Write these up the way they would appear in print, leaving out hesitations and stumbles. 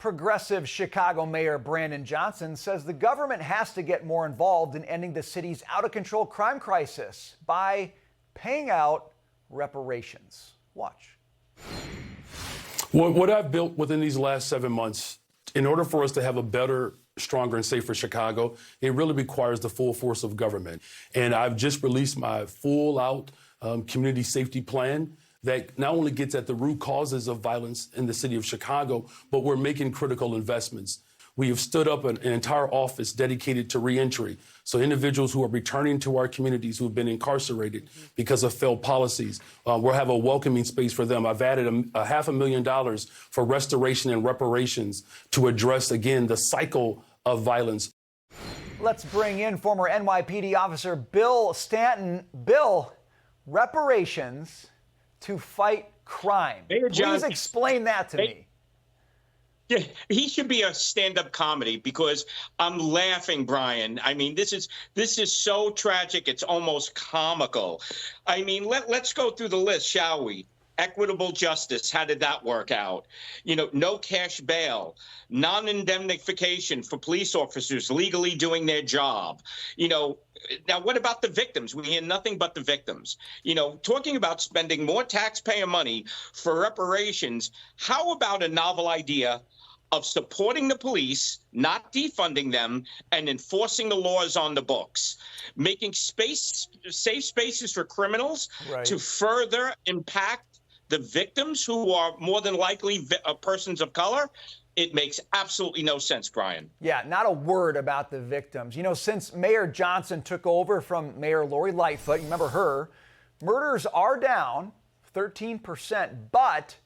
Progressive Chicago Mayor Brandon Johnson says the government has to get more involved in ending the city's out-of-control crime crisis by paying out reparations. Watch. What I've built within these last 7 months, in order for us to have a better, stronger, and safer Chicago, it really requires the full force of government. And I've just released my full-out community safety plan that not only gets at the root causes of violence in the city of Chicago, but we're making critical investments. We have stood up an entire office dedicated to reentry. So individuals who are returning to our communities who have been incarcerated because of failed policies, we'll have a welcoming space for them. I've added $500,000 for restoration and reparations to address, again, the cycle of violence. Let's bring in former NYPD officer Bill Stanton. Bill, reparations to fight crime. Please explain that to me. Yeah, he should be a stand-up comedy because I'm laughing, Brian. I mean, this is so tragic. It's almost comical. I mean, let's go through the list, shall we? Equitable justice. How did that work out? You know, no cash bail, non-indemnification for police officers legally doing their job. You know, now what about the victims? We hear nothing but the victims. You know, talking about spending more taxpayer money for reparations. How about a novel idea of supporting the police, not defunding them, and enforcing the laws on the books, making safe spaces for criminals to further impact the victims who are more than likely persons of color? It makes absolutely no sense, Brian. Yeah, not a word about the victims. You know, since Mayor Johnson took over from Mayor Lori Lightfoot, you remember her, murders are down 13%, but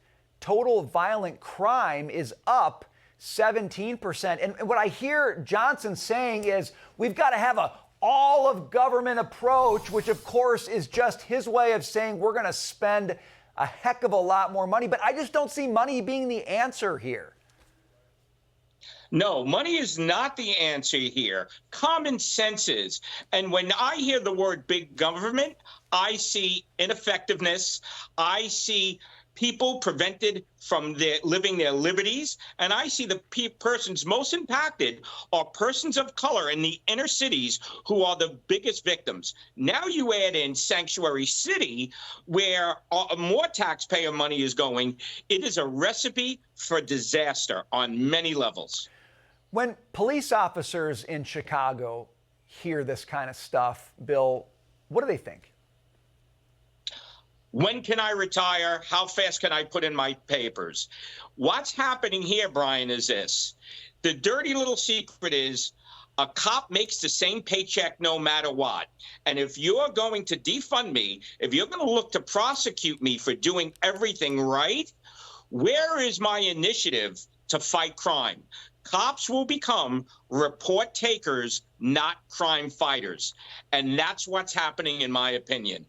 total violent crime is up 17%. And what I hear Johnson saying is we've got to have a all of government approach, which of course is just his way of saying we're going to spend a heck of a lot more money. But I just don't see money being the answer here. No, money is not the answer here. Common sense is. And when I hear the word big government, I see ineffectiveness. I see people prevented from living their liberties. And I see the persons most impacted are persons of color in the inner cities who are the biggest victims. Now you add in Sanctuary City, where more taxpayer money is going. It is a recipe for disaster on many levels. When police officers in Chicago hear this kind of stuff, Bill, what do they think? When can I retire? How fast can I put in my papers? What's happening here, Brian, is this. The dirty little secret is a cop makes the same paycheck no matter what. And if you're going to defund me, if you're going to look to prosecute me for doing everything right, where is my initiative to fight crime? Cops will become report takers, not crime fighters. And that's what's happening, in my opinion.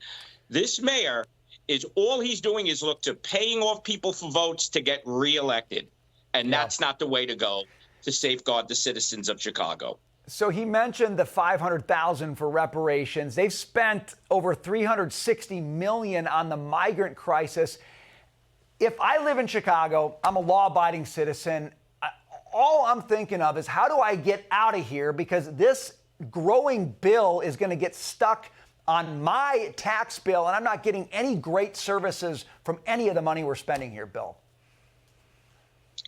This mayor is all he's doing is look to paying off people for votes to get reelected. And that's not the way to go to safeguard the citizens of Chicago. So he mentioned the $500,000 for reparations. They've spent over $360 million on the migrant crisis. If I live in Chicago, I'm a law-abiding citizen. All I'm thinking of is how do I get out of here? Because this growing bill is going to get stuck on my tax bill, and I'm not getting any great services from any of the money we're spending here, Bill.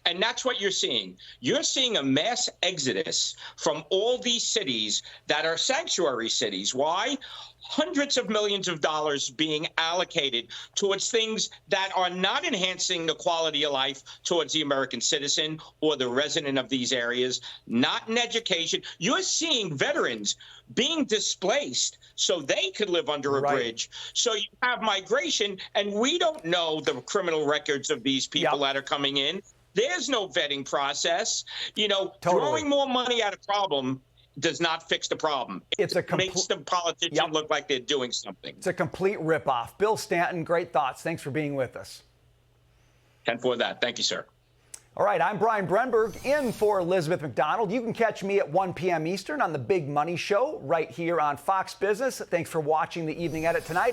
And that's what you're seeing. You're seeing a mass exodus from all these cities that are sanctuary cities. Why? Hundreds of millions of dollars being allocated towards things that are not enhancing the quality of life towards the American citizen or the resident of these areas, not in education. You're seeing veterans being displaced so they could live under a bridge. So you have migration, and we don't know the criminal records of these people that are coming in. There's no vetting process. You know, throwing more money at a problem does not fix the problem. It makes the politician look like they're doing something. It's a complete ripoff. Bill Stanton, great thoughts. Thanks for being with us. And for that, thank you, sir. All right, I'm Brian Brenberg in for Elizabeth McDonald. You can catch me at 1 p.m. Eastern on the Big Money Show right here on Fox Business. Thanks for watching the Evening Edit tonight.